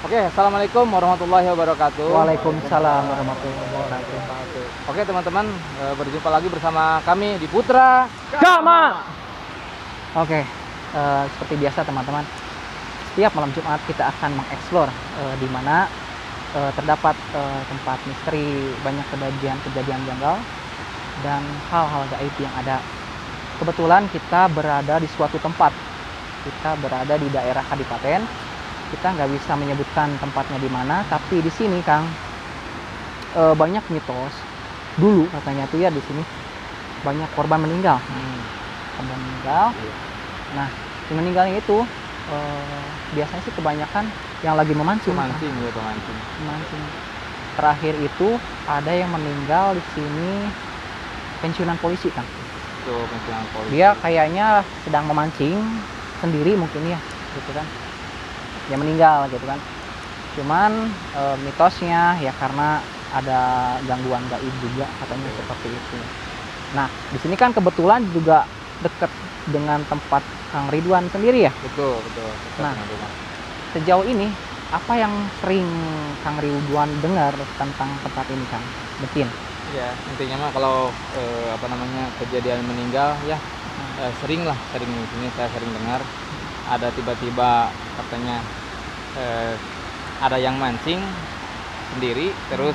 Oke, assalamualaikum warahmatullahi wabarakatuh. Waalaikumsalam warahmatullahi wabarakatuh. Oke teman-teman, berjumpa lagi bersama kami di Putra Gama. Oke, seperti biasa teman-teman, setiap malam Jumat kita akan mengeksplor di mana terdapat tempat misteri, banyak kejadian janggal dan hal-hal gaib yang ada. Kebetulan kita berada di suatu tempat. Kita berada di daerah Kadipaten. Kita nggak bisa menyebutkan tempatnya di mana, tapi di sini Kang banyak mitos. Dulu katanya tuh ya di sini banyak korban meninggal. Korban meninggal. Nah, yang meninggalnya itu biasanya sih kebanyakan yang lagi memancing. Memancing. Terakhir itu ada yang meninggal di sini pensiunan polisi Kang. Tuh, pensiunan polisi. Dia kayaknya sedang memancing sendiri mungkin ya, gitu kan. Dia meninggal gitu kan. Cuman mitosnya ya karena ada gangguan gaib juga katanya seperti itu. Nah, di sini kan kebetulan juga dekat dengan tempat Kang Ridwan sendiri ya. Betul. Nah, sejauh ini apa yang sering Kang Ridwan dengar tentang tempat ini Kang? Betin. Ya, intinya mah kalau kejadian meninggal ya sering di sini saya sering dengar ada tiba-tiba katanya ada yang mancing sendiri, terus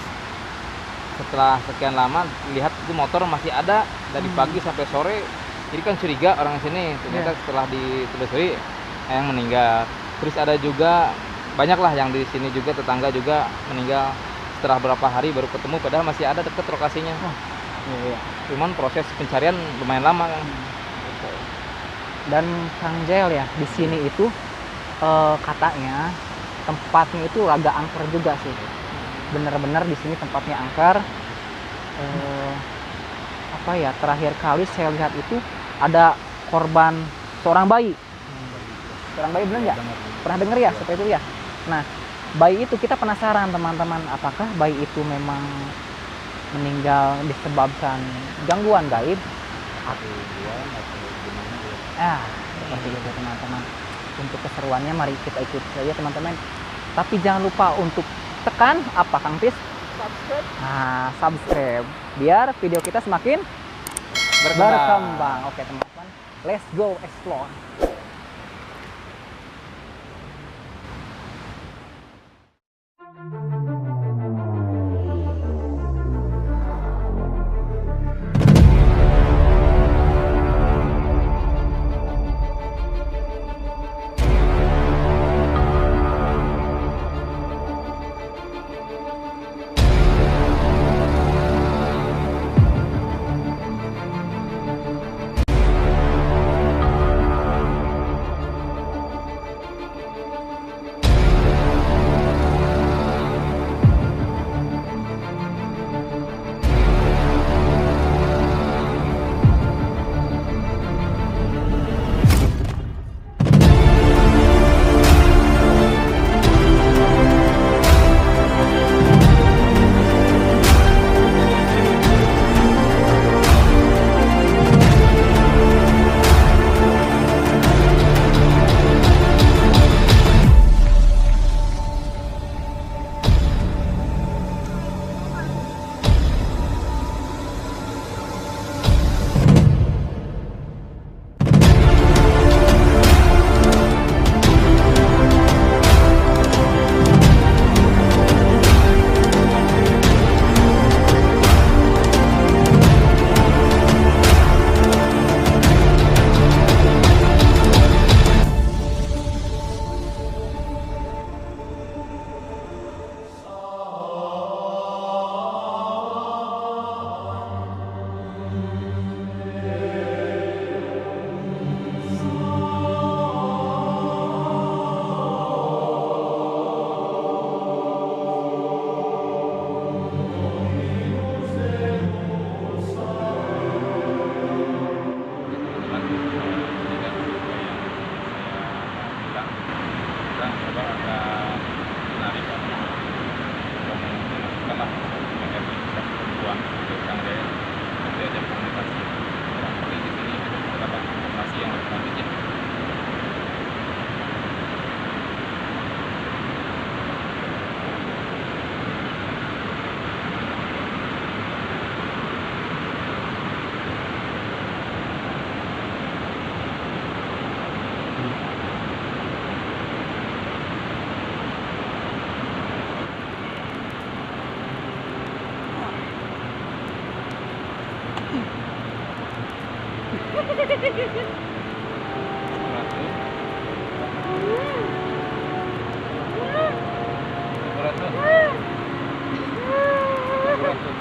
setelah sekian lama lihat itu motor masih ada dari pagi sampai sore, jadi kan curiga orang sini, ternyata setelah ditelusuri yang meninggal. Terus ada juga banyaklah yang di sini juga tetangga juga meninggal setelah berapa hari baru ketemu, padahal masih ada deket lokasinya. Cuman proses pencarian lumayan lama kan. Dan Kang Jael ya, di sini itu katanya tempatnya itu agak angker juga sih. Bener-bener di sini tempatnya angker. Terakhir kali saya lihat itu ada korban seorang bayi. Seorang bayi, bener nggak? Pernah denger ya seperti itu ya? Nah, bayi itu kita penasaran teman-teman, apakah bayi itu memang meninggal disebabkan gangguan gaib? Seperti itu teman-teman. Untuk keseruannya mari kita ikut saja teman-teman. Tapi jangan lupa untuk tekan apa Kang Pis? Subscribe. Nah, subscribe biar video kita semakin berkembang. Oke teman-teman, let's go explore.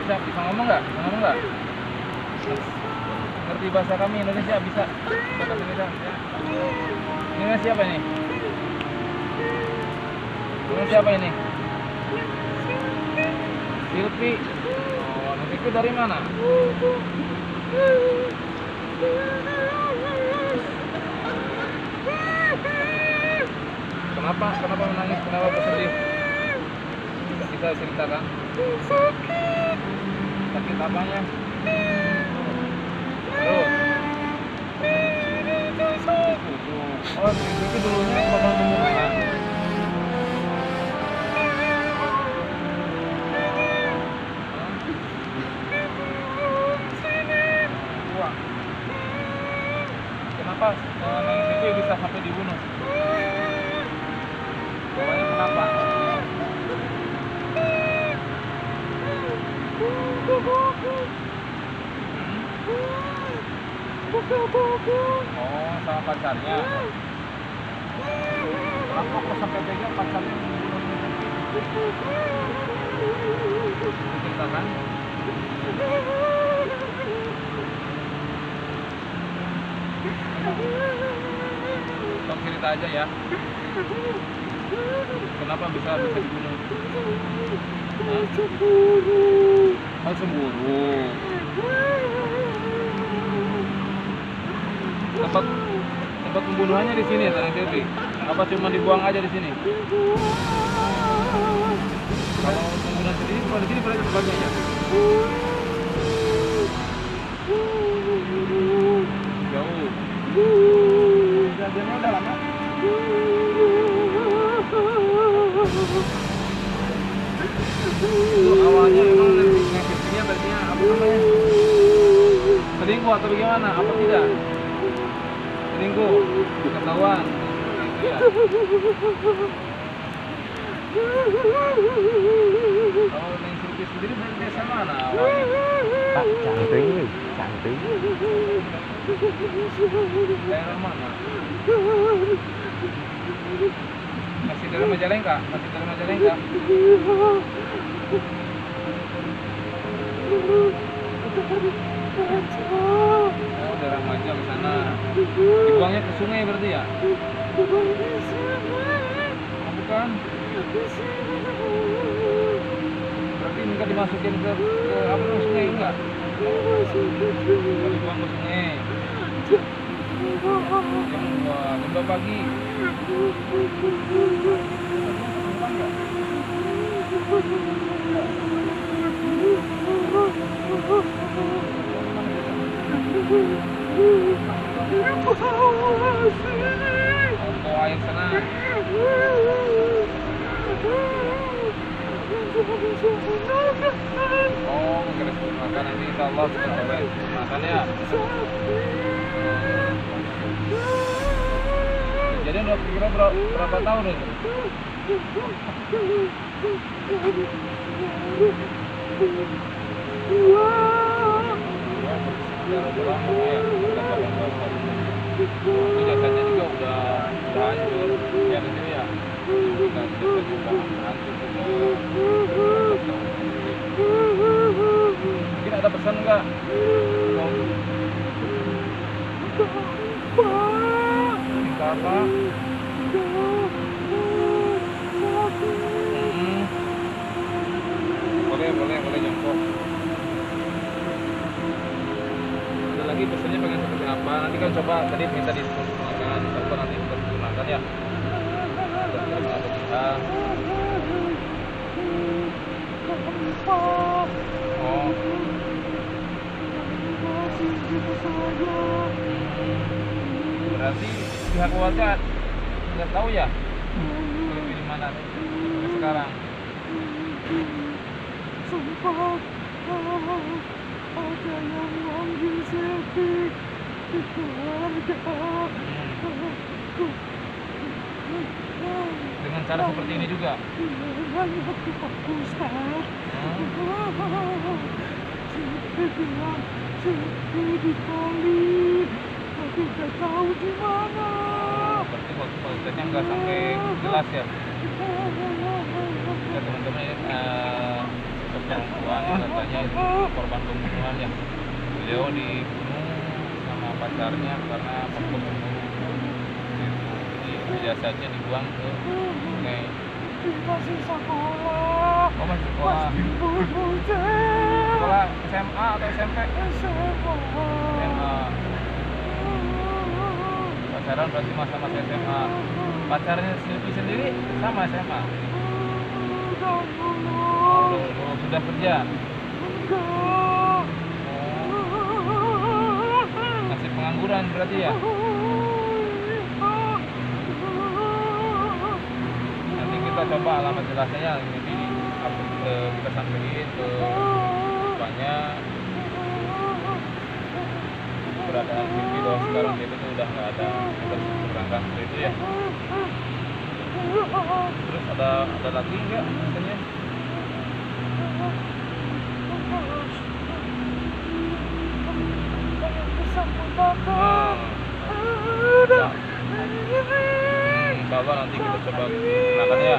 Bisa ngomong nggak? Ngerti bahasa kami Indonesia bisa? Bahasa Indonesia. Ini siapa ini? Ini siapa ini? Silvi. Oh, Silvi dari mana? Kenapa menangis? Kenapa bersedih? Bisa ceritakan? Sakit apanya? Terus? Oh, itu dulunya bakal pembunuhan. Wah. Kenapa nangis itu bisa sampai dibunuh? Pokoknya kenapa? Oh, sama pacarnya. Kenapa kok sampai tega pacarnya membunuh? Ceritakan. Tolong cerita aja ya. Kenapa bisa dibunuh? Oh, cemburu. Tempat pembunuhannya di sini, Tanang Silvi. Apa cuma dibuang aja di sini? Kalau pembunuhan sendiri, kalau di sini berarti sebagainya. Jauh. Kejadiannya udah lama. Itu awalnya emang ngasihnya tadinya apa namanya? Selingkuh atau bagaimana? Apa tidak? Selingkuh, ketahuan. Gitu ya. Kalau Neng Silvi sendiri dari desa mana awalnya? Pak cantik. Daerah mana? Masih dari Majalengka? Oh, daerah Maja ke sana. Dibuangnya ke sungai berarti ya? Oh, bukan. Berarti enggak dimasukin ke apa namanya sungai enggak? Enggak dibuang ke sungai. Jam 2 pagi. Bawa air sana. Oh, kira makan nanti insya Allah kita coba makan ya. Jadi udah kira berapa tahun itu? Itu jasanya juga udah hancur ya di sini ya. Jasa juga hancur semua. Mungkin ada pesan nggak? Minta apa? Boleh jongkok. Ada lagi pesannya pengen seperti apa? Nanti kan coba tadi minta disempurnakan, coba nanti kita sempurnakan ya. Terima kita. Oh. Berarti pihak keluarga nggak tahu ya di mana sampai sekarang. Sempat ada yang manggil Silvi di keluarga. Dengan cara seperti ini juga. Dengan aku Ustaz. Silvi bilang Silvi ditolak Gak tahu di mana. Berarti kualitasnya nggak sampai jelas ya. Ya teman-teman ini perempuan yang katanya itu korban pembunuhan ya. Beliau dibunuh sama pacarnya karena faktor cemburu. Jadi jasadnya dibuang ke sungai. Masih sekolah. Oh masih sekolah. Sekolah SMA atau SMP? SMA. Pacaran berarti masa-masa SMA. Pacarnya Silvi sendiri sama SMA. Oh, sudah kerja. Masih pengangguran berarti ya. Nanti kita coba alamat jelasnya jadi kita sampein ke bapaknya keberadaan Silvi bahwa sekarang dia itu udah nggak ada berangkat seperti itu ya. Terus ada lagi nggak katanya? Insya nanti kita coba sempurnakan ya.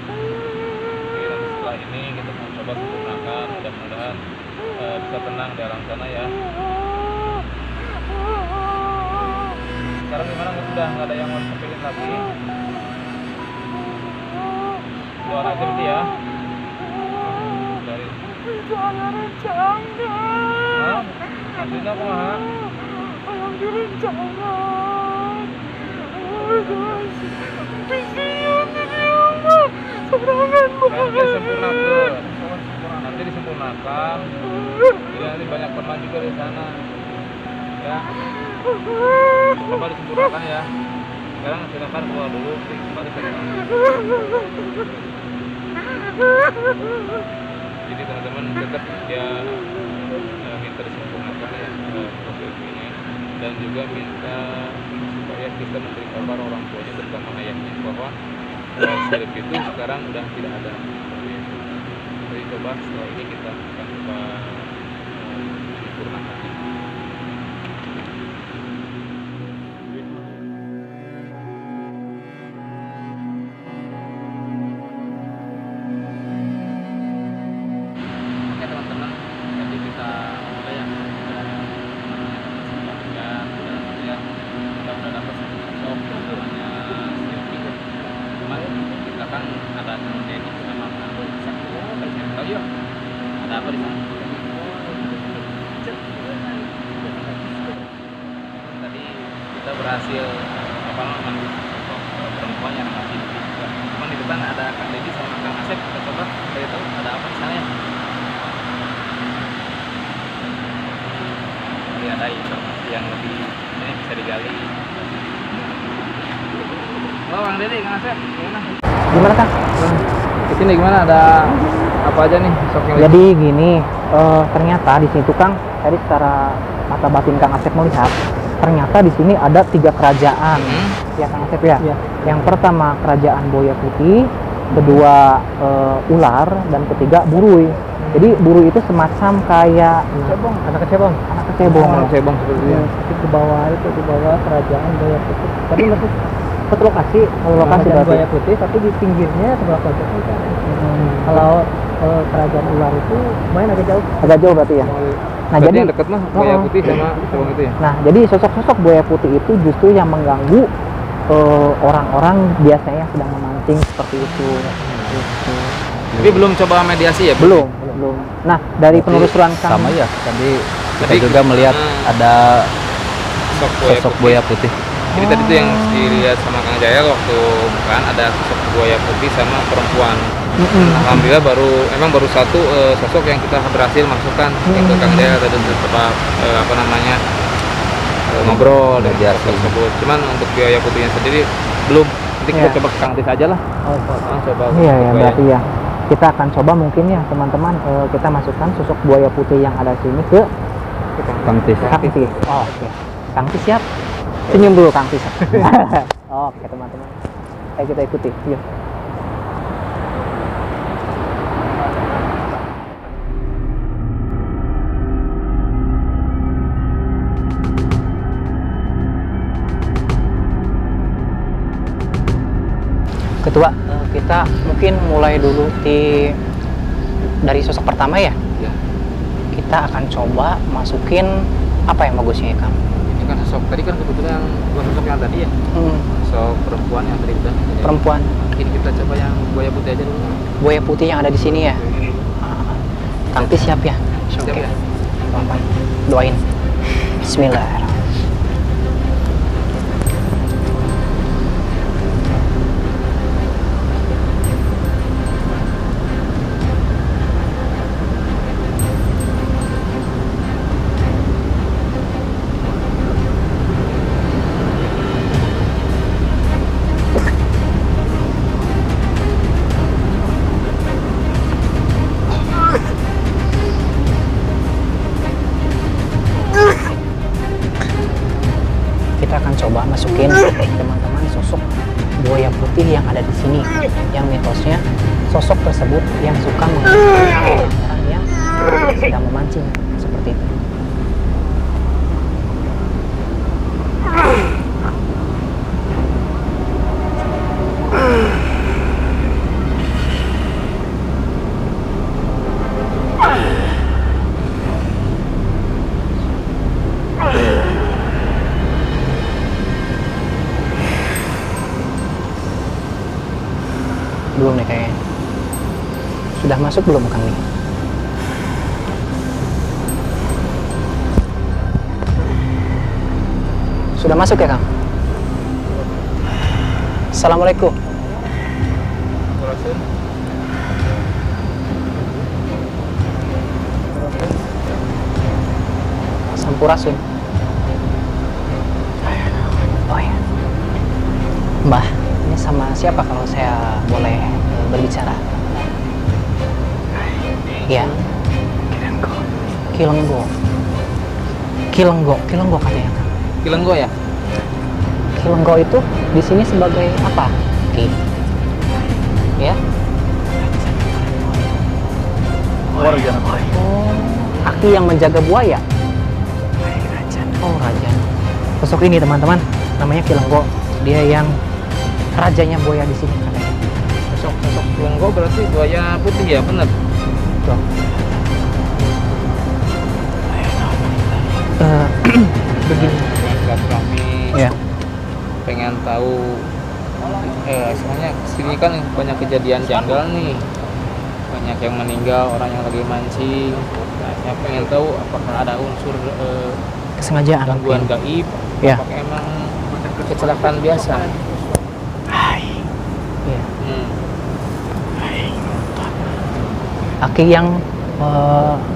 Oke, nanti setelah ini kita mau coba sempurnakan, mudah-mudahan bisa tenang di alam sana ya. Sekarang gimana, udah nggak ada yang mau disampaikan lagi? Doa aja berarti ya. Dari Hah? Maksudnya aku mah? Yang direncanakan. Visian ini Allah. Serangan Nanti disempurnakan. Nanti disempurnakan. Jadi nanti banyak teman juga di sana. Ya. Coba disempurnakan ya. Sekarang silakan keluar dulu, kembali ke dalam. Jadi teman-teman tetap dia minta disempurnakan ya proses ini, dan juga minta supaya kita memberi kabar orang tuanya terutama ayahnya bahwa Silvi itu sekarang udah tidak ada. Jadi coba setelah ini kita akan coba menyempurnakan. Ada apa di sana? Tadi kita berhasil perempuan yang nama Silvi. Cuman di depan ada Kang Deddy sama Kang Asep. Kita coba cari tahu ada apa di sana ya. Jadi ada informasi yang lebih ini bisa digali. Halo Kang Deddy, Kang Asep, gimana? Gimana Kang? Di sini gimana, ada apa aja nih sosok yang Jadi gini, ternyata di situ Kang, tadi secara mata batin Kang Asep melihat, ternyata di sini ada 3 kerajaan. Ya Kang Asep ya. Yang pertama kerajaan Buaya Putih, kedua ular, dan ketiga buruy. Jadi buruy itu semacam kayak anak kecebong seperti itu. Di bawah itu, di bawah kerajaan Buaya Putih. Tadi lebih satu lokasi Buaya Putih, tapi di pinggirnya sebelah pojok kan. Kalau kerajaan ular itu lumayan agak jauh berarti ya. Nah, berarti jadi yang dekat mah Buaya Putih sama Cebong itu ya. Nah, jadi sosok-sosok Buaya Putih itu justru yang mengganggu orang-orang biasanya yang sedang memancing seperti itu. Tapi belum coba mediasi ya? Belum. Nah, dari penelusuran Kang Sama ya, tadi kita Jadi, juga melihat ada sosok Buaya Putih. Jadi tadi itu yang dilihat sama Kang Jaya waktu bukan ada sosok Buaya Putih sama perempuan. Alhamdulillah baru satu sosok yang kita berhasil masukkan ke Kang Jaya tadi setelah ngobrol dan Mediasi. tersebut. Cuman untuk Buaya Putihnya sendiri belum. Nanti kita Iya. coba ke Kang Tis aja lah. Coba. Iya ya, berarti ya. Kita akan coba mungkin ya teman-teman, kita masukkan sosok Buaya Putih yang ada sini ke Kang Tis. Kang Tis. Oh, oke. Kang Tis siap? Senyum dulu Kang Tis. Oke teman-teman. Ayo kita ikuti. Yuk. Ketua, kita mungkin mulai dulu dari sosok pertama ya. Ya. Kita akan coba masukin apa yang bagusnya ya Kang? Ini kan sosok tadi kan kebetulan bukan sosok yang tadi ya. Sosok perempuan yang tadi udah. Perempuan. Ini kita coba yang buaya putih aja dulu. Buaya putih yang ada di sini ya. Kang Tis siap ya? Siap Oke. ya. Pelan-pelan. Doain. Bismillahirrahmanirrahim. Kita akan coba masukin teman-teman sosok buaya putih yang ada di sini, yang mitosnya sosok tersebut yang suka mengancam orang yang sedang memancing seperti itu. Belum nih kayaknya. Sudah masuk belum Kang nih? Sudah masuk ya Kang? Assalamualaikum. Sampurasun. Oh ya. Mbah, ini sama siapa kalau saya boleh berbicara? Ya. Kilenggo. Kilenggo katanya Kang. Kilenggo ya? Kilenggo itu di sini sebagai apa? Ki. Ya. Raja. Oh, Aki yang menjaga buaya. Oh, raja. Sosok ini teman-teman, namanya Kilenggo. Dia yang rajanya buaya di sini katanya. Sosok Kilenggo berarti buaya putih ya, benar? Tuh. Begini. Kami Ya. pengen tahu sebenarnya sini kan banyak kejadian janggal nih, banyak yang meninggal, orang yang lagi mancing. Nah, saya pengen tahu apakah ada unsur Kesengajaan. gangguan mungkin. gaib, Ya. apakah emang kecelakaan biasa. Iya. Hmm. Aki yang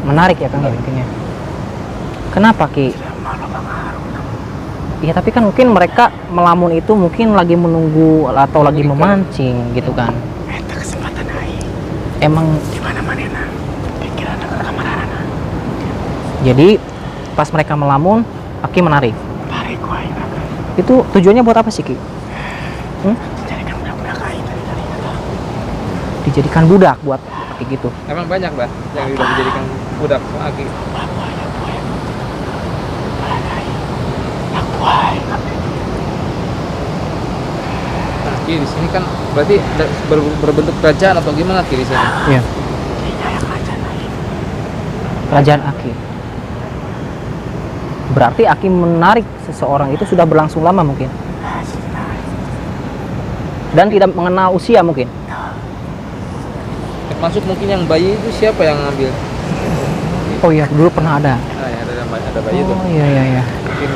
menarik ya Kang ya mungkin ya. Kenapa Ki? Iya tapi kan mungkin mereka melamun itu mungkin lagi menunggu atau lagi memancing gitu kan. Eta kesempatan aing. Emang Gimana manehna? Pikiran ke kamarana. jadi pas mereka melamun, Aki menarik. Tarik ku aing. Itu tujuannya buat apa sih Ki? Jadikan budak-budak aing tadi eta. Dijadikan budak buat Aki gitu. Emang banyak bah yang udah dijadikan budak lagi. Nah, Ki, di sini kan berarti berbentuk kerajaan atau gimana Ki di sini? Iya. Kerajaan Aki. Berarti Aki menarik seseorang itu sudah berlangsung lama mungkin. Dan tidak mengenal usia mungkin. Termasuk mungkin yang bayi itu siapa yang ngambil? Oh iya, dulu pernah ada. Nah, ya, ada bayi tuh. Oh iya. Mungkin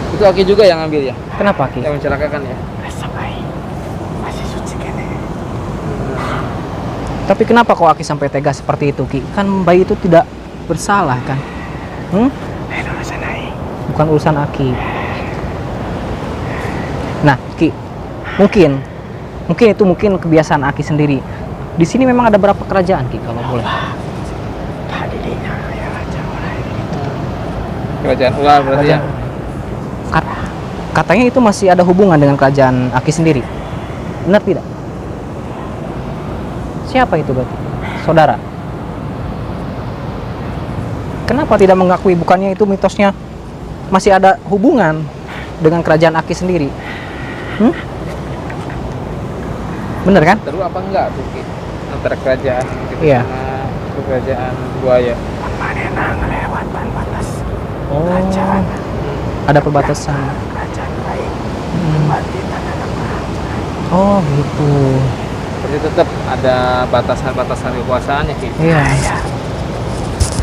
itu Aki juga yang ngambil ya? Kenapa Ki? Yang mencelakakan ya? Besok aing masih suci kene. Tapi kenapa kok Aki sampai tega seperti itu Ki? Kan bayi itu tidak bersalah kan? Lain urusan aing. Bukan urusan Aki. Nah Ki, mungkin itu kebiasaan Aki sendiri. Di sini memang ada berapa kerajaan Ki kalau boleh? Tadi dinya ya raja orang gitu. Kerajaan ular berarti ya? Katanya itu masih ada hubungan dengan kerajaan Aki sendiri. Benar tidak? Siapa itu berarti? Saudara? Kenapa tidak mengakui? Bukannya itu mitosnya masih ada hubungan dengan kerajaan Aki sendiri? Bener kan? Terus apa enggak tuh Ki? Antara kerajaan kita Iya. sama kerajaan buaya. Manena ngelewat batas Oh, kerajaan ada perbatasan. kerajaan baik. Hmm. Berarti tanah orang. Oh gitu. Tapi tetap ada batasan-batasan kekuasaannya Ki. Iya.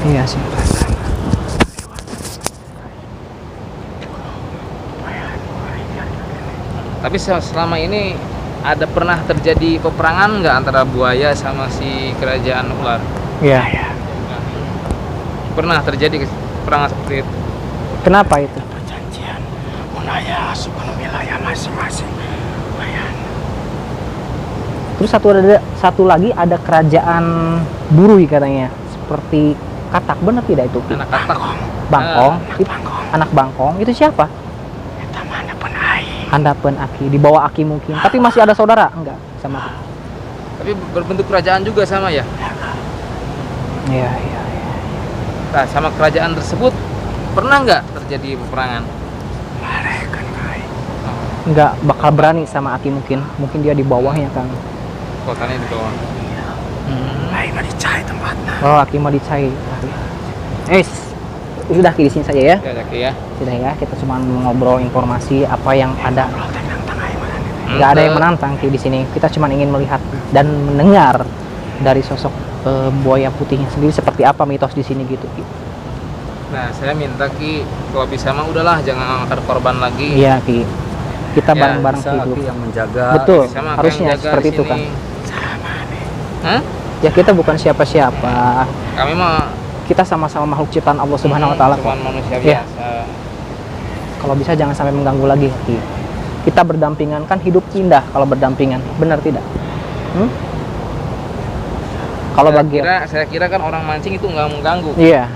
Iya sih. Tapi selama ini ada pernah terjadi peperangan nggak antara buaya sama si kerajaan ular? Iya. Pernah terjadi peperangan seperti itu? Kenapa itu? Perjanjian wilayah sebelum wilayah masing-masing. Bayan. Terus satu lagi ada kerajaan Burui katanya. Seperti Katak, benar tidak itu? Anak katak. Bangkong. Bangkong. Anak Bangkong itu siapa? Kita mana pun air. Handapun Aki, di bawah Aki mungkin. Tapi masih ada saudara? Enggak, sama Aki. Tapi berbentuk kerajaan juga sama ya? Iya. Nah, sama kerajaan tersebut pernah nggak terjadi peperangan? Mereka baik. Enggak bakal berani sama Aki mungkin. Mungkin dia di bawahnya kan. Kotanya di bawah. Lain mah dicari tempatnya. Oh, Aki mau dicai. Sudah Ki di sini saja ya. Ya, Zaki ya. Sudah ya, kita cuma ngobrol informasi apa yang ada. Kalau tentang tengah mana nih? Nggak ada yang menantang Ki di sini. Kita cuma ingin melihat dan mendengar dari sosok buaya putihnya sendiri seperti apa mitos di sini gitu Ki. Nah, saya minta Ki, kalau bisa mah udahlah jangan angkat korban lagi. Iya Ki. Kita Ya, bareng-bareng Bisa Ki Aki dulu. yang menjaga. Betul, Bisa mah harusnya Kang jaga seperti di itu sini. kan. Sama nih. Hah? Ya kita bukan siapa-siapa. Kami mah Kita sama-sama makhluk ciptaan Allah Subhanahu wa taala kok. cuman manusia Iya. biasa. Kalau bisa jangan sampai mengganggu lagi Ki. Kita berdampingan kan hidup indah kalau berdampingan. Benar tidak? Kalau bagi Saya kira kan orang mancing itu nggak mengganggu. iya.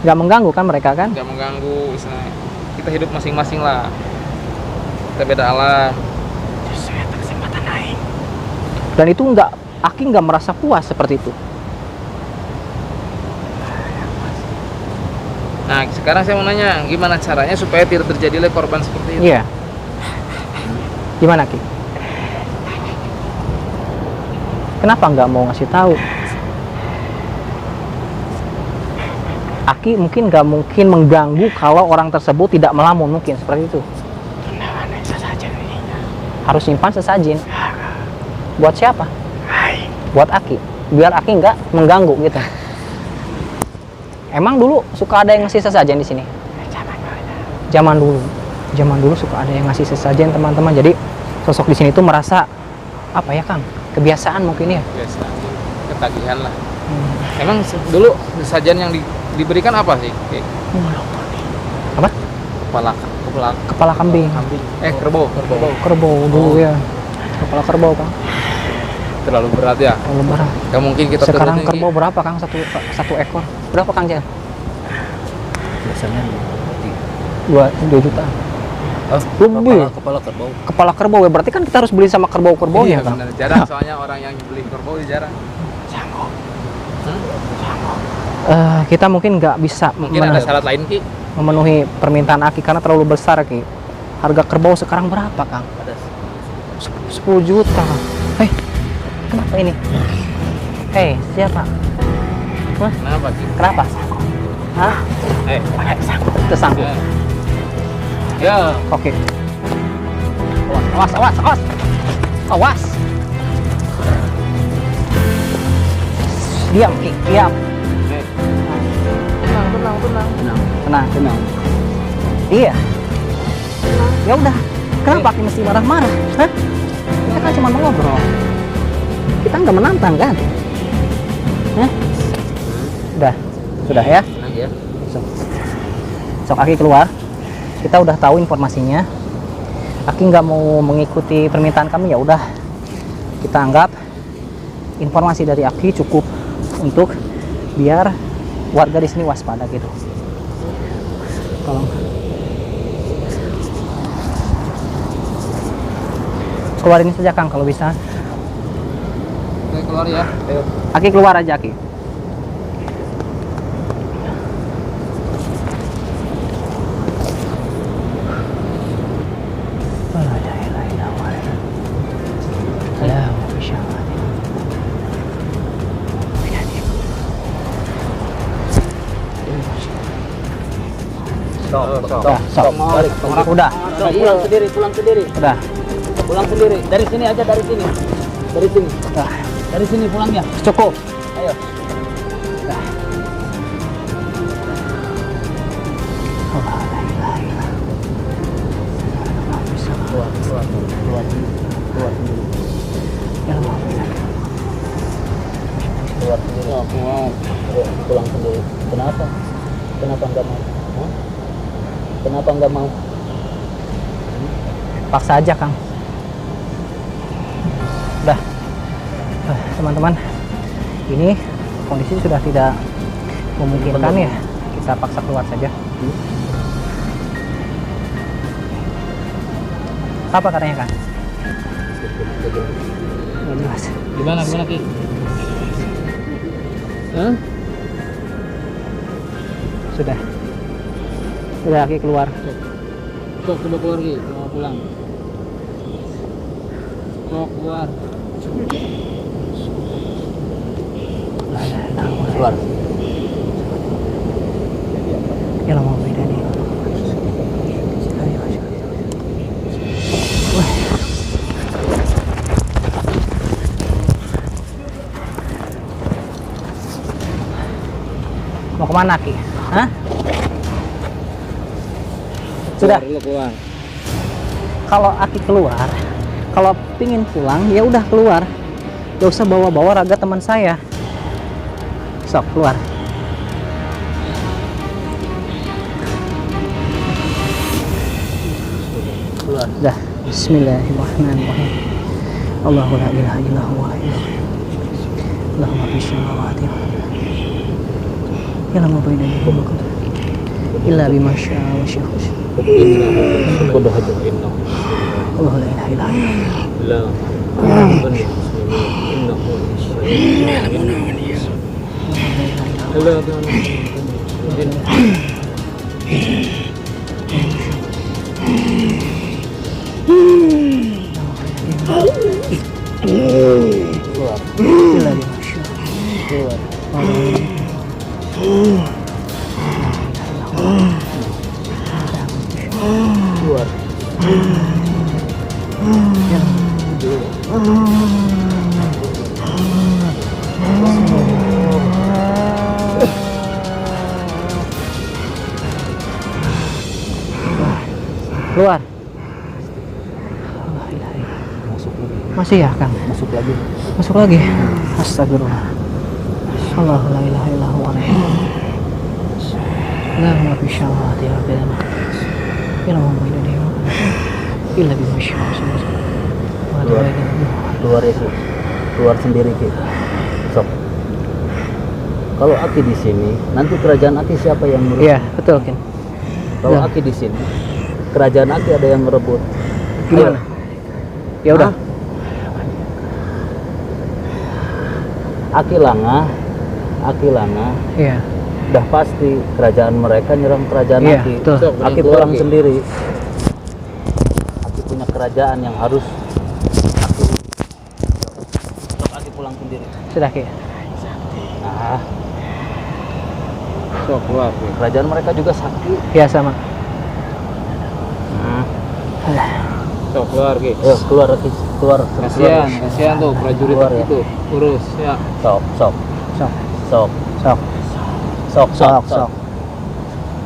Nggak mengganggu kan mereka kan? Nggak mengganggu, istilahnya. Kita hidup masing-masing lah. Kita beda alam. Justru ya kesempatan naik. Dan itu Aki nggak merasa puas seperti itu. Nah, sekarang saya mau nanya, gimana caranya supaya tidak terjadi lagi korban seperti itu? Iya. Gimana Ki? Kenapa nggak mau ngasih tahu? Aki mungkin nggak mungkin mengganggu kalau orang tersebut tidak melamun mungkin seperti itu. Tendangan bisa saja nih. Harus simpan sesajen. Buat siapa? Hai. Buat Aki. Biar Aki nggak mengganggu gitu. Emang dulu suka ada yang ngasih sesajen di sini? Zaman dulu. Zaman dulu suka ada yang ngasih sesajen teman-teman. Jadi sosok di sini tuh merasa apa ya Kang? Kebiasaan mungkin ya. Biasa, ketagihan lah. Emang dulu sajian yang diberikan apa sih? Apa? Kepala Kambing. kerbau. Kerbau dulu ya. Kepala kerbau Kang. Terlalu berat ya. Kalau lebaran. Gak mungkin kita Sekarang turunin, Ki. kerbau berapa Kang satu ekor? Berapa Kang Jan? Biasanya 2 juta. Lebih. kepala kerbau. Kepala kerbau ya berarti kan kita harus beli sama kerbau-kerbaunya Iya, Kang. benar. Jarang soalnya orang yang beli kerbau jarang. Sanggup. Kita mungkin nggak bisa Mungkin ada syarat lain Ki. memenuhi permintaan Aki karena terlalu besar Ki. Harga kerbau sekarang berapa Kang? Ada 10 juta. Hei, kenapa ini? Hei, siapa? Kenapa Ki? Kenapa? Hah? Tersangkut. Ya. Oke. Awas. Awas. Diam, Ki. Diam. Tenang. Iya. Ya udah. Kenapa Ki mesti marah-marah? Hah? Kita kan cuma ngobrol. Kita nggak menantang kan? Hah? Sudah ya. Tenang ya. Sok Aki keluar. Kita udah tahu informasinya. Aki nggak mau mengikuti permintaan kami, ya udah. Kita anggap informasi dari Aki cukup untuk biar warga di sini waspada gitu. Tolong. Keluarin saja Kang kalau bisa. Oke, keluar ya. Ayo. Aki keluar aja Aki. La Udah, sok. Udah. Pulang sendiri, pulang sendiri. Udah. Pulang sendiri. Dari sini aja, dari sini. Dari sini. Udah. Dari sini pulangnya. Cukup. Ayo. Udah. Allah, la ilaha illallah. Keluar. Ya Allah. Keluar sendiri. Ayo, pulang sendiri. Kenapa? Kenapa enggak mau? Hah? Kenapa enggak mau? Paksa aja, Kang. Udah. Teman-teman, ini kondisi sudah tidak memungkinkan ya. Kita paksa keluar saja. Apa katanya, Kang? Nggak jelas. Gimana Ki? Hah? Sudah. Sudah, Ki keluar. Sok coba keluar Ki, mau pulang. Sok keluar. Keluar. Ya Allah, mau beda nih. Mau kemana, Ki? Hah? Sudah. Keluar dulu, keluar. Kalau Aki keluar, kalau pingin pulang ya udah keluar. Gak usah bawa-bawa raga teman saya. Sok keluar. Keluar. Dah. Bismillahirrahmanirrahim. Allahu la ilaha illa huwa Allahumma fi samawati ya lama baina illa bima syaa wa syaa. Kudu aja. Allahu la ilaha illa La. Keluar. illa bima syaa. Keluar. Keluar. Keluar. Masuk lagi. Masih ya, Kang? Masuk lagi. Masuk lagi. Astagfirullah. Allahu la ilaha illa huwa la ma fi syawati rabbina illa huwa illa bi masyaallah. Keluar itu. Keluar sendiri Ki. Sok. Kalau Aki di sini, nanti kerajaan Aki siapa yang merebut? Iya, betul, Kin. Kalau Ya. Aki di sini, kerajaan Aki ada yang merebut. Gimana? Ya udah. Aki Langa, Iya. udah pasti kerajaan mereka nyerang kerajaan Iya, Aki. betul. Sok, Aki keluar, pulang Ki. sendiri. Aki punya kerajaan yang harus Aki. Sok Aki pulang sendiri. Sudah, Ki. Nah, Sok keluar Ki. kerajaan mereka juga sakti. Ya sama. Sok keluar Ki. Ayo keluar Aki, keluar. Kasihan tuh prajurit Keluar, ya. itu. Urus ya. Sok. Sok. Sok. Sok. Sok. Sok. Sok.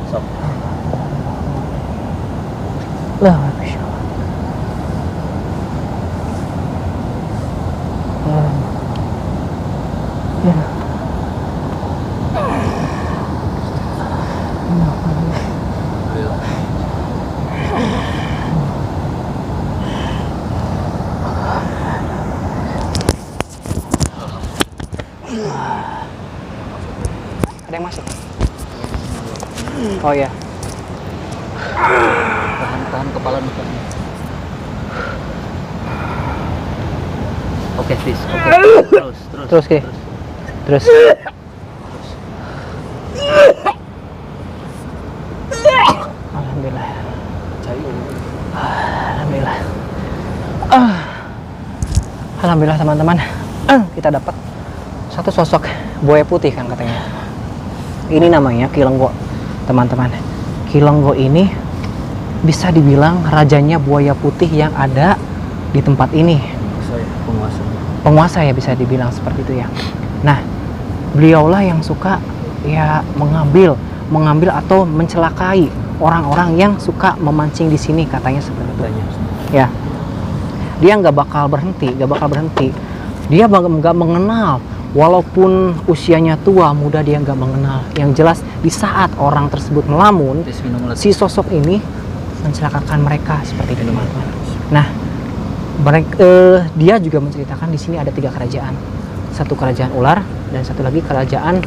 Sok. Lah, masya Allah. Ya. Ada yang masuk? Oh ya. Tahan kepala depan. Oke, Tis. Oke. Terus, Ki. Terus. Alhamdulillah. Alhamdulillah. Alhamdulillah teman-teman. Kita dapat satu sosok buaya putih kan katanya. Ini namanya Ki Lenggo, teman-teman. Kilenggo ini bisa dibilang rajanya buaya putih yang ada di tempat ini. Saya penguasa. Penguasa ya, bisa dibilang seperti itu ya. Nah, beliaulah yang suka ya mengambil atau mencelakai orang-orang yang suka memancing di sini, katanya seperti itu. Ya, dia nggak bakal berhenti. Dia nggak mengenal, walaupun usianya tua muda, dia nggak mengenal. Yang jelas di saat orang tersebut melamun, si sosok ini mencelakakan mereka seperti itu, teman-teman. Nah, dia juga menceritakan di sini ada 3 kerajaan. Satu kerajaan ular dan satu lagi kerajaan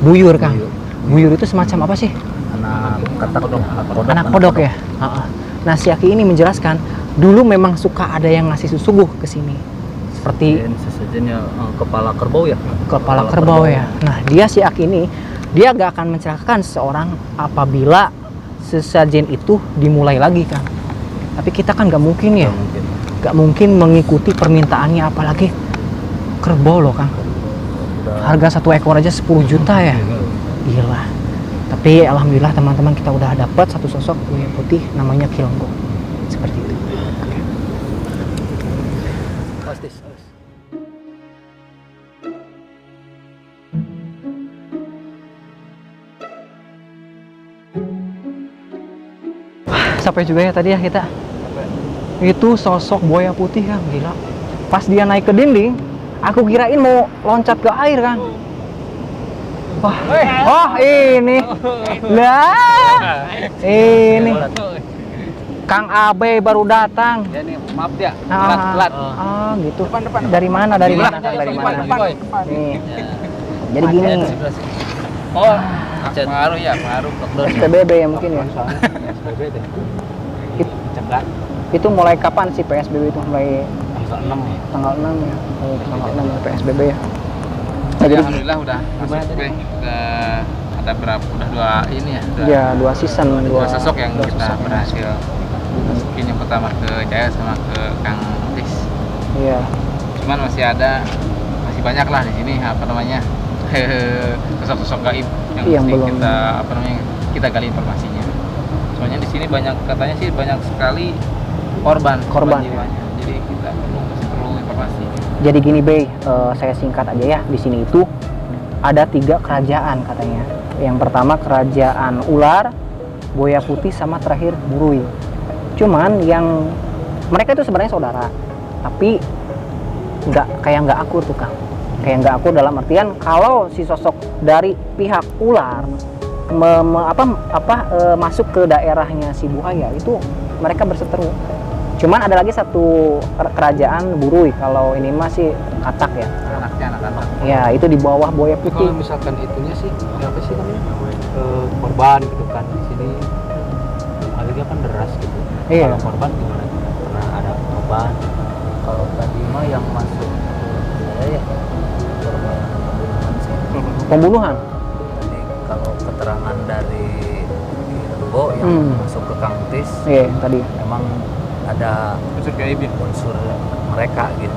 buyur, Kang. Buyur itu semacam apa sih? Anak kodok ya. Nah, si Aki ini menjelaskan dulu memang suka ada yang ngasih susuguh ke sini. Seperti sesajennya kepala kerbau ya. Kepala kerbau ya. Nah, dia si Aki ini dia gak akan mencelakakan seseorang apabila sesajen itu dimulai lagi, Kang. Tapi kita kan gak mungkin ya. Gak mungkin mengikuti permintaannya, apalagi kerbau loh, Kang. Harga 1 ekor aja 10 juta ya. Gila. Tapi alhamdulillah teman-teman, kita udah dapat satu sosok buaya putih namanya Kilenggo. Seperti itu. Pasti. Sampai juga ya tadi ya kita. Itu sosok buaya putih, Kang, gila. Pas dia naik ke dinding, aku kirain mau loncat ke air, Kang. Wah, oh ini. Lah. Ini. Kang Abe baru datang. Ya nih, maaf ya, Ah, telat. gitu. Dari mana? Dari mana? Kang? Dari mana? Nih. Jadi gini, Oh, pengaruh ya, pengaruh. PSBB ya mungkin ya. PSBB deh. It- Cegat. Itu mulai kapan sih PSBB itu? Mulai Tanggal 6 ya. tanggal 6 ya. Oh, tanggal 6 ya PSBB ya. Jadi alhamdulillah udah masuk gue. Udah ada berapa? Udah 2 ini ya. Udah Ya, 2 season, dua sosok yang dua kita sosok. berhasil masukin. Yang pertama ke Jaya sama ke Kang Tis. Iya. Cuman masih banyak lah di sini apa namanya sosok-sosok gaib yang mesti belum. kita gali informasinya. Soalnya di sini katanya sih banyak sekali korban jiwanya. Jadi kita masih perlu informasi. Jadi gini, Bey, saya singkat aja ya. Di sini itu ada 3 kerajaan katanya. Yang pertama kerajaan ular, buaya putih, sama terakhir Burui. Cuman yang mereka itu sebenarnya saudara, tapi nggak akur tuh, Kang. Kayak nggak akur dalam artian kalau si sosok dari pihak ular masuk ke daerahnya si buaya, itu mereka berseteru. Cuman ada lagi satu kerajaan Burui, kalau ini masih katak ya. Anaknya anak-anak. Ya, itu di bawah buaya Tapi putih. kalau misalkan itunya sih apa sih namanya korban gitu kan di sini akhirnya kan deras gitu. Iya. Kalau korban gimana? Pernah ada korban? Kalau tadi mah yang masuk ke wilayah ya korban pembunuhan sih. Pembunuhan. Jadi kalau keterangan dari Kilenggo yang masuk ke Kang Tis, Iya, tadi. memang ada Unsur gaib ya. unsur mereka gitu.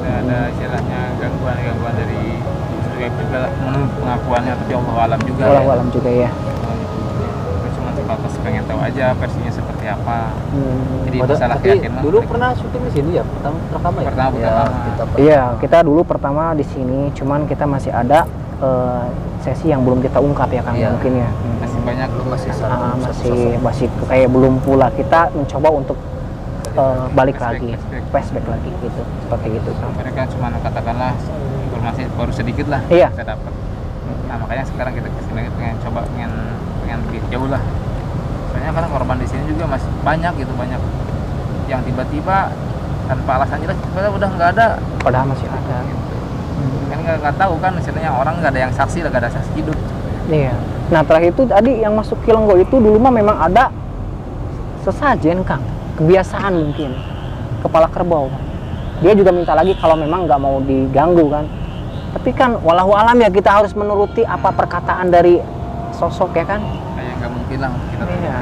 Ada istilahnya gangguan dari unsur gaib juga lah. Menurut pengakuannya, tapi Allah alam juga. Walau alam juga ya. Cuma sebatas pengen tahu aja versinya seperti apa. Jadi Oh, masalah tapi keyakinan dulu mereka. pernah syuting di sini ya? Pertama ya? Pertama. Kita Iya, kita dulu pertama di sini, cuman kita masih ada sesi yang belum kita ungkap ya, Kang, Iya. mungkin ya. Masih banyak masih Masih belum pula kita mencoba untuk balik lagi, flashback lagi gitu, seperti itu, Kang. mereka cuma katakanlah informasi baru sedikit lah Iya. kita dapat. Nah makanya sekarang kita kesini pengen lebih jauh lah. Soalnya karena korban di sini juga masih banyak gitu, banyak yang tiba-tiba tanpa alasan jelas tiba-tiba udah nggak ada. Padahal masih ada. Gitu. Kan nggak tahu kan, misalnya orang nggak ada yang saksi, nggak ada saksi hidup. Iya. Nah, terakhir itu tadi yang masuk Kilenggo itu dulu mah memang ada sesajen, Kang. Kebiasaan mungkin. Kepala kerbau. Dia juga minta lagi kalau memang nggak mau diganggu kan. Tapi kan walau alam ya, kita harus menuruti apa perkataan dari sosok ya kan. Kayak nggak mungkin lah kita turutin. Iya.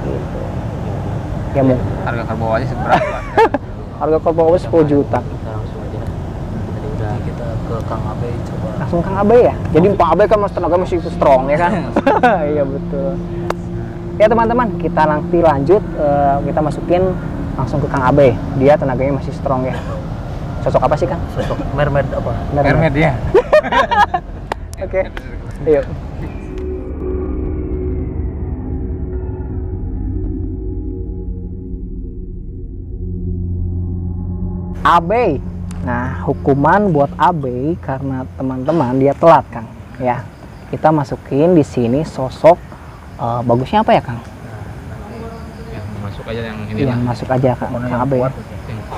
Gitu. Ya mau Harga kerbau aja seberapa? harga kerbau 10 juta. Kita langsung aja. Jadi udah kita ke Kang Abe coba. Langsung Kang Abe ya. Jadi Kang Abe kan mas tenaga masih strong ya kan. Iya betul. Ya teman-teman, kita nanti lanjut, kita masukin langsung ke Kang Abe. Dia tenaganya masih strong ya. Sosok apa sih Kang? Sosok mermaid apa? Mermaid ya. Oke, yuk. Abe. Nah, hukuman buat Abe karena teman-teman dia telat, Kang. Ya, kita masukin di sini sosok bagusnya apa ya, Kang? Yang masuk aja yang ini Yang lah. masuk aja, Kang Abe. kuat.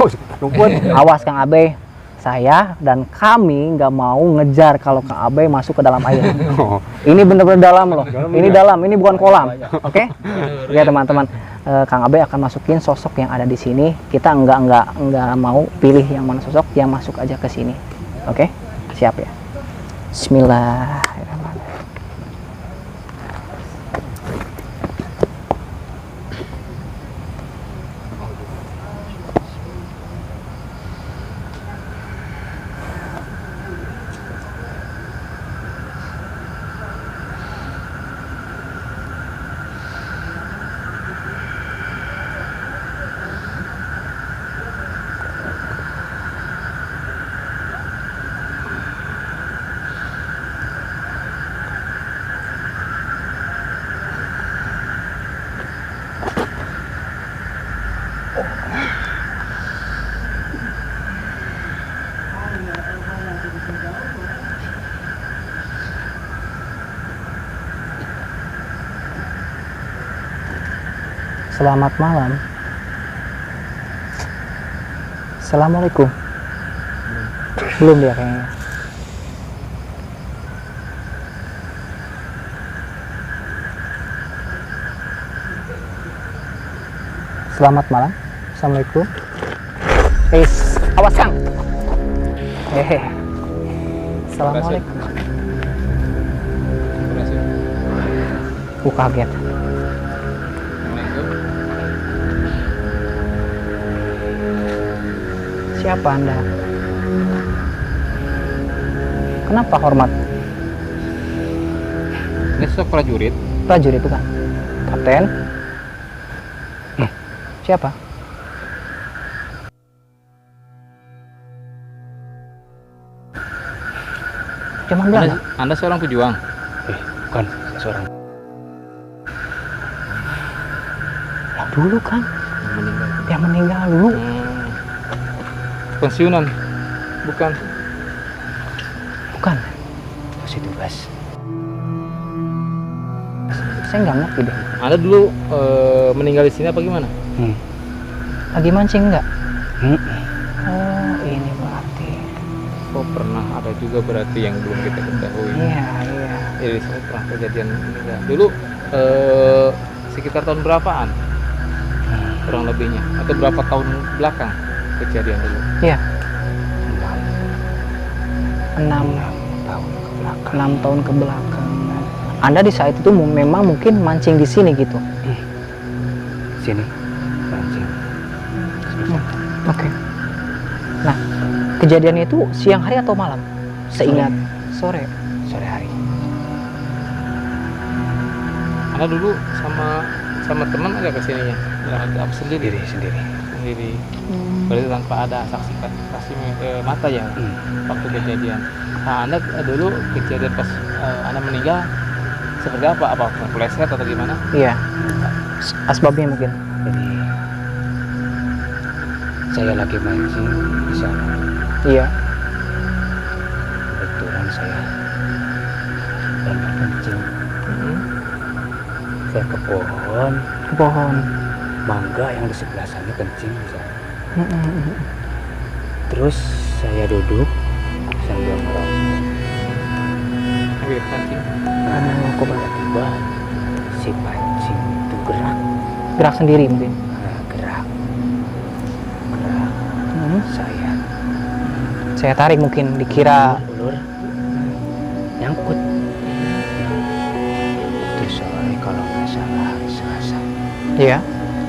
Oh, rumput. Awas Kang Abe. Saya dan kami nggak mau ngejar kalau Kang Abe masuk ke dalam air. Ini bener-bener dalam loh. Ini dalam, ini bukan kolam. Oke? Ya teman-teman, Kang Abe akan masukin sosok yang ada di sini. Kita nggak mau pilih yang mana sosok, yang masuk aja ke sini. Oke? Siap ya? Bismillahirrahmanirrahim. Selamat malam. Assalamualaikum. Belum dia kayaknya. Selamat malam. Assalamualaikum. Awas Kang. Hehe. Assalamualaikum. Berhasil. Kaget. Assalamualaikum. Siapa Anda? Kenapa hormat? Ini sosok prajurit. Prajurit itu kan? Kapten? Siapa? Zaman Belanda? Anda seorang pejuang. Bukan, saya seorang Yang dulu kan? Meninggal. Yang meninggal dulu. Pensiunan. Bukan. Bukan? masih tugas. Saya nggak ngerti deh. Anda dulu meninggal di sini apa gimana? Lagi mancing nggak? Hmm. Oh, ini berarti. Oh, pernah ada juga berarti yang belum kita ketahui. Iya, iya. Jadi saya pernah kejadian meninggal. Dulu sekitar tahun berapaan? Kurang lebihnya. Atau berapa tahun belakang kejadian dulu? Iya. 6 tahun ke belakang. 6 tahun ke belakang. Anda di saat itu memang mungkin mancing di sini gitu. Sini mancing. Oke. Nah, kejadiannya itu siang hari atau malam? Seingat sore. Sore hari. Anda dulu sama teman ada kesininya? Apa sendiri? Sendiri. Sendiri. Berarti tanpa ada saksi mata ya waktu kejadian. Nah, Anda dulu kejadian pas Anda meninggal seperti apa? Apa kepleset atau gimana? Iya. Asbabnya mungkin. Jadi saya lagi mancing di sana. Iya. Kebetulan saya banyak kencing. Saya ke pohon Ke pohon. mangga yang di sebelah sana kencing di sana. Terus saya duduk sambil merokok. Ambil pancing. Kok Tiba-tiba si pancing itu gerak. gerak sendiri mungkin. Gerak. Saya tarik mungkin dikira Ulur nyangkut. Itu sore kalau nggak salah hari Selasa. iya.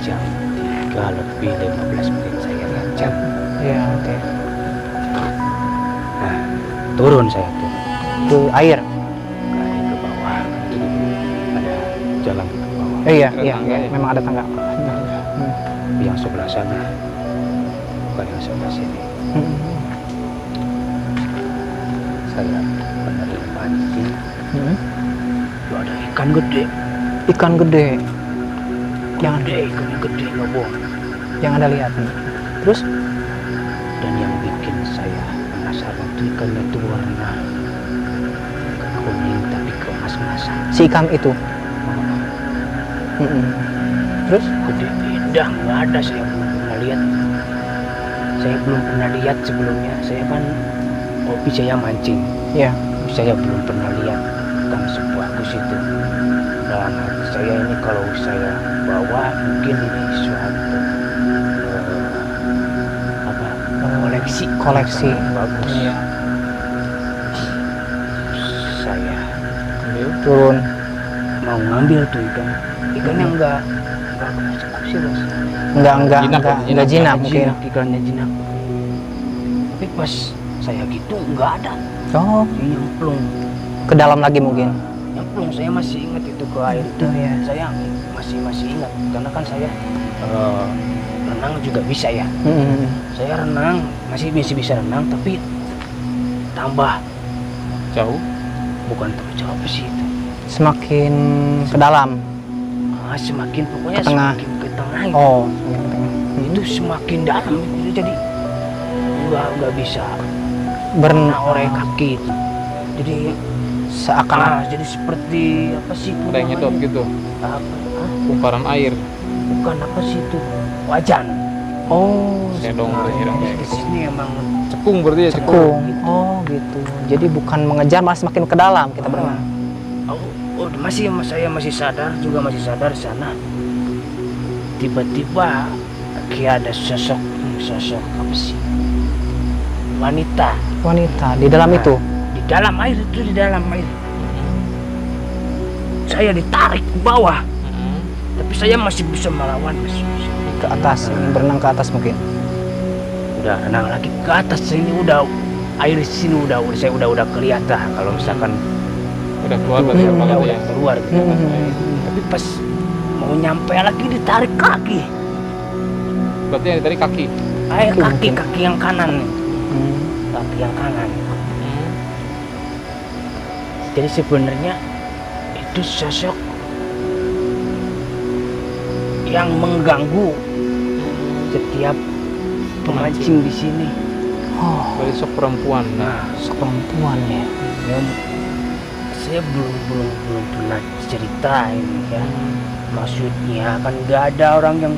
Jam 3:15 saya lihat jam. Iya, oke. Nah, turun saya tuh Ke air. ke bawah. Jadi ada jalan ke bawah. Iya, Ada iya, tangga iya, ya? memang ada tangga. Yang sebelah sana, bukan yang sebelah sini. Hmm. Saya pernah mancing, Hmm. tuh ada ikan gede. Ikan gede yang Ikan gede ngebong. Anda lihat nih. Terus Dan yang bikin saya penasaran tuh ikannya tuh warna ke kuning tapi keemas-emasan. si ikan itu. Mm-mm. Terus Gede beda, nggak ada, saya belum pernah lihat. Saya belum pernah lihat sebelumnya. Saya kan hobi saya mancing. ya, Saya belum pernah lihat ikan sebagus itu. Dalam hati saya ini kalau saya bawa mungkin ini suatu apa koleksi. bagus. Iya. Saya Ambil. Turun. mau ngambil tuh ikannya enggak eksekusi bos. Enggak jinak mungkin. Ikannya jinak, tapi pas saya gitu enggak ada. Oh, Dia nyemplung. ke dalam lagi mungkin. Nyemplung, saya masih ingat itu ke air itu. Oh, iya. Saya masih ingat karena kan saya renang juga bisa ya. Mm-mm. Saya renang masih bisa renang, tapi tambah Jauh. bukan jauh apa sih itu. Semakin ke dalam. Semakin pokoknya Ke tengah. semakin ke tengah itu. Oh, semakin ke tengah. Itu semakin dalam itu, jadi nggak bisa Bern orek kaki itu. Jadi seakan jadi seperti apa sih itu Ada yang nyedot namanya? gitu. Apa? Kumparan air. Bukan apa sih itu, wajan. oh, Sedong Nah, kira-kira kayak di gitu. sini emang Cekung berarti ya, cekung. cekung. Oh, gitu. Jadi bukan mengejar, malah semakin ke dalam kita berenang. saya masih sadar di sana. Tiba-tiba kayak ada sosok apa sih, wanita Wanita di dalam Nah. itu. di dalam air itu, di dalam air. Saya ditarik ke bawah, Mm-mm. tapi saya masih bisa melawan, masih bisa. Ke atas, ingin berenang ke atas mungkin. Udah renang lagi ke atas, ini udah air di sini saya udah kelihatan kalau misalkan Udah keluar berarti Hmm. kepala tuh udah ya. keluar gitu. Tapi pas mau nyampe lagi ditarik kaki, Berarti yang ditarik kaki. kaki yang kanan nih, Hmm. kaki yang kanan. Hmm. Jadi sebenarnya itu sosok yang mengganggu setiap pemancing di sini. Oh, Berarti sok perempuan. Nah, perempuan ya. Yang saya belum pernah cerita ini ya. Maksudnya kan nggak ada orang yang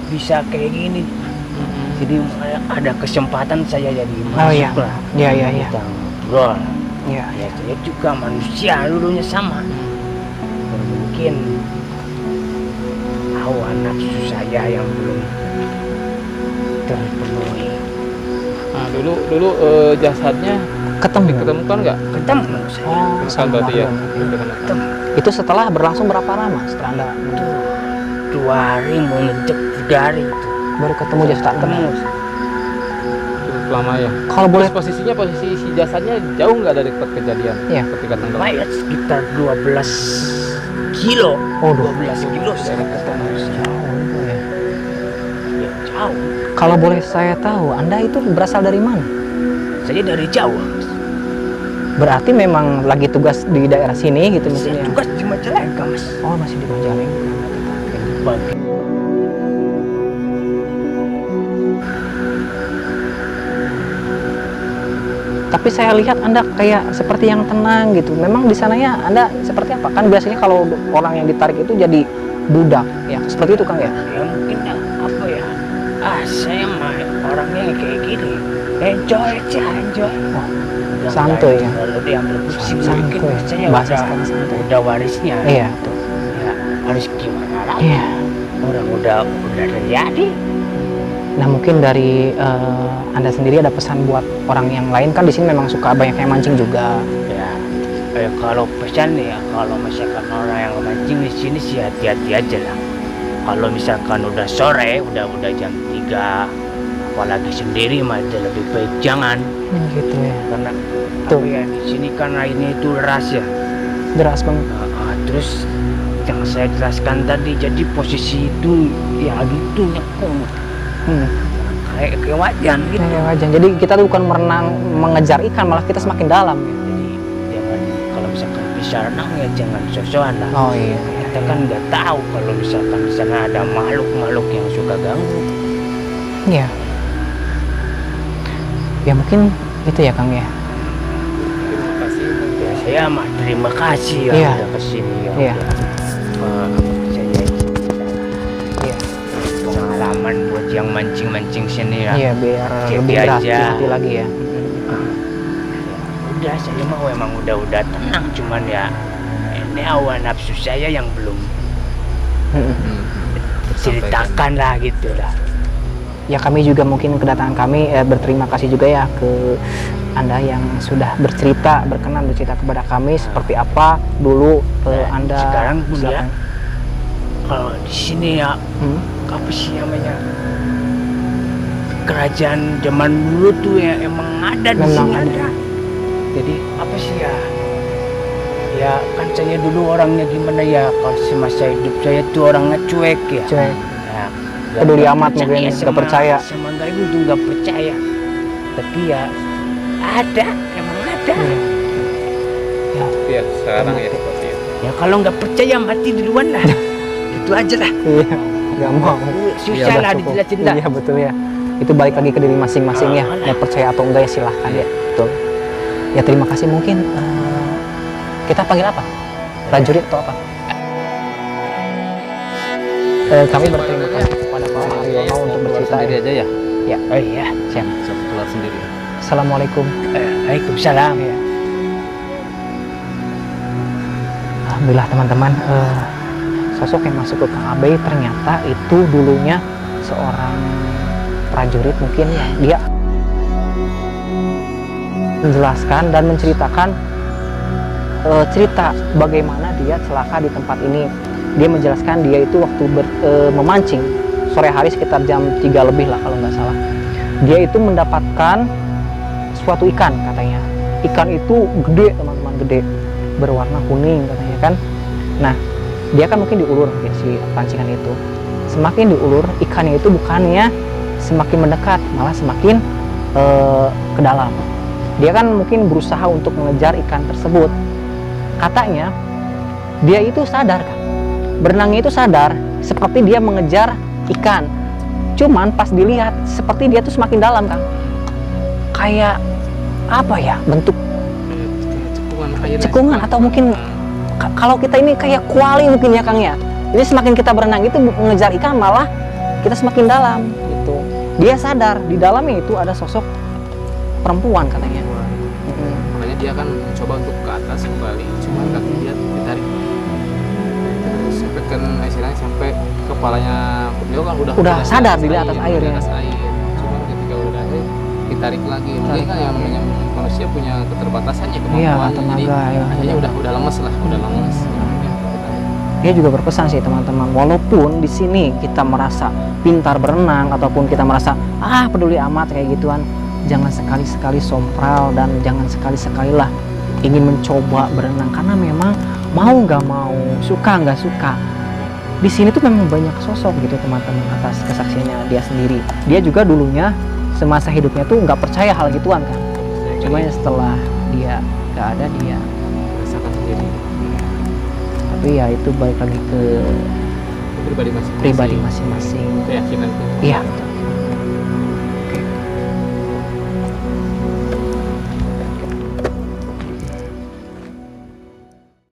bisa kayak gini. Jadi ada kesempatan saya jadi Oh, iya. masuk lah. Iya. Kita ngobrol. Iya. Ya saya juga manusia, dulunya sama. Dan mungkin hawa nafsu saya yang belum terpenuhi. Nah, dulu jasadnya Ketemu. diketemukan nggak? Ketemu saya. Oh, Bukan berarti ya. Ketemu. Itu setelah berlangsung berapa lama setelah Anda Itu 2 hari mau ngejek 3 hari itu. baru ketemu jasad Anda? Cukup lama ya. Kalau boleh Terus posisi si jasadnya jauh nggak dari tempat kejadian? Iya. Ketika tenggelam. Mayat sekitar 12 kilo. Oh, 12 kilo saya ketemu. jauh ya. Ya jauh. Kalau boleh saya tahu, Anda itu berasal dari mana? Saya dari Jawa. Berarti memang lagi tugas di daerah sini gitu mungkin Saya ya? tugas di Majalengka, Mas. Oh, masih di Majalengka. Bagi Tapi saya lihat Anda kayak seperti yang tenang gitu. Memang di sananya Anda seperti apa? Kan biasanya kalau orang yang ditarik itu jadi budak ya. Seperti itu Kang ya? ya mungkin ya, apa ya? Saya mah orangnya kayak gini. Enjoy aja, enjoy. Oh, Udah santuy nggak ya? Kalau diambil pusing Santuy. mungkin saya Bahasa udah, sekarang santuy. udah warisnya. Iya. Ya, harus gimana lagi? Iya. Orang udah terjadi. Nah mungkin dari Anda sendiri ada pesan buat orang yang lain, kan di sini memang suka banyak yang mancing juga. Ya, kalau pesan ya, kalau misalkan orang yang mancing di sini sih hati-hati aja lah. Kalau misalkan udah sore, udah jam 3, apalagi sendiri mah lebih baik jangan. Gitu ya. Karena Tuh. apa ya, di sini kan airnya itu deras ya. Deras banget. Terus yang saya jelaskan tadi. Jadi posisi itu ya gitu nyekung kayak wajan gitu. Ya, wajan. Jadi kita tuh bukan merenang mengejar ikan, malah kita semakin dalam. Jadi jangan, kalau misalkan bisa renang ya jangan sosokan lah. Oh iya. Kita kan nggak tahu kalau misalkan di sana ada makhluk-makhluk yang suka ganggu. Iya. Ya mungkin itu ya Kang ya. Ya saya mah terima kasih ya Iya. udah kesini ya. Iya. Saya Iya. pengalaman buat yang mancing-mancing sini ya. Iya, biar Jadi lebih aja. berhati-hati lagi ya. Udah saya mau emang udah tenang, cuman ya ini hawa nafsu saya yang belum ceritakan lah gitu lah. Ya kami juga mungkin kedatangan kami berterima kasih juga ya ke Anda yang sudah berkenan bercerita kepada kami seperti apa dulu Nah, Anda sekarang pun ya, silakan. kalau di sini ya apa sih namanya, kerajaan zaman dulu tuh ya emang ada di Memang sini ada. ada. Jadi apa sih ya? Ya kan saya dulu orangnya gimana ya, kalau semasa hidup saya tuh orangnya cuek ya. Cuek. Ya, Peduli nggak amat percaya mungkin, nggak sama- percaya. sama gaib itu nggak percaya. Tapi ya ada, emang ada. Iya, sekarang ya seperti itu. Ya kalau nggak percaya mati duluan lah. Gitu aja lah. Iya, nggak mau. Susah Iya, lah cukup. dijelasin dah. Iya betul ya. Itu balik lagi ke diri masing-masing ya. Ah, Mau percaya atau enggak ya silahkan ya. Betul. Ya terima kasih mungkin kita panggil apa? Prajurit atau apa? Kami berterima kasih kepada Pak Mariono untuk bercerita. sendiri aja ya. Ya, Oh iya. siap. Sok keluar sendiri. Assalamualaikum. Waalaikumsalam. Ya. Alhamdulillah teman-teman, sosok yang masuk ke Kang Abey ternyata itu dulunya seorang prajurit mungkin ya. Dia menjelaskan dan menceritakan cerita bagaimana dia celaka di tempat ini. Dia menjelaskan dia itu waktu memancing sore hari sekitar jam 3 lebih lah kalau nggak salah. Dia itu mendapatkan suatu ikan katanya. Ikan itu gede teman-teman, gede, berwarna kuning katanya kan. Nah dia kan mungkin diulur mungkin si pancingan itu. Semakin diulur ikannya itu bukannya semakin mendekat, malah semakin ke dalam. Dia kan mungkin berusaha untuk mengejar ikan tersebut. Katanya dia itu sadar kan, berenangnya itu sadar seperti dia mengejar ikan. Cuman pas dilihat seperti dia tuh semakin dalam kan, kayak apa ya, bentuk cekungan atau mungkin kalau kita ini kayak kuali mungkin ya Kang ya. Ini semakin kita berenang itu mengejar ikan malah kita semakin dalam gitu. Dia sadar di dalamnya itu ada sosok perempuan katanya. Makanya dia kan mencoba untuk ke atas kembali, cuma kaki dia ditarik. Terus sampai kan istilahnya sampai kepalanya beliau kan udah sadar di atas air di ya. atas air. Cuma ketika udah ditarik lagi. Mungkin kan yang namanya manusia punya keterbatasannya Iya, kemampuannya. Jadi tenaga ya. akhirnya udah lemes lah, udah lemes. Dia juga berpesan sih teman-teman, walaupun di sini kita merasa pintar berenang ataupun kita merasa peduli amat kayak gituan, jangan sekali-sekali sompral dan jangan sekali-sekali lah ingin mencoba berenang, karena memang mau nggak mau, suka nggak suka, di sini tuh memang banyak sosok gitu teman-teman atas kesaksiannya dia sendiri. Dia juga dulunya semasa hidupnya tuh nggak percaya hal gituan kan, cuma ya setelah dia nggak ada dia Rasakan sendiri. tapi ya itu balik lagi ke Pribadi masing-masing. pribadi masing-masing. Keyakinan. Iya.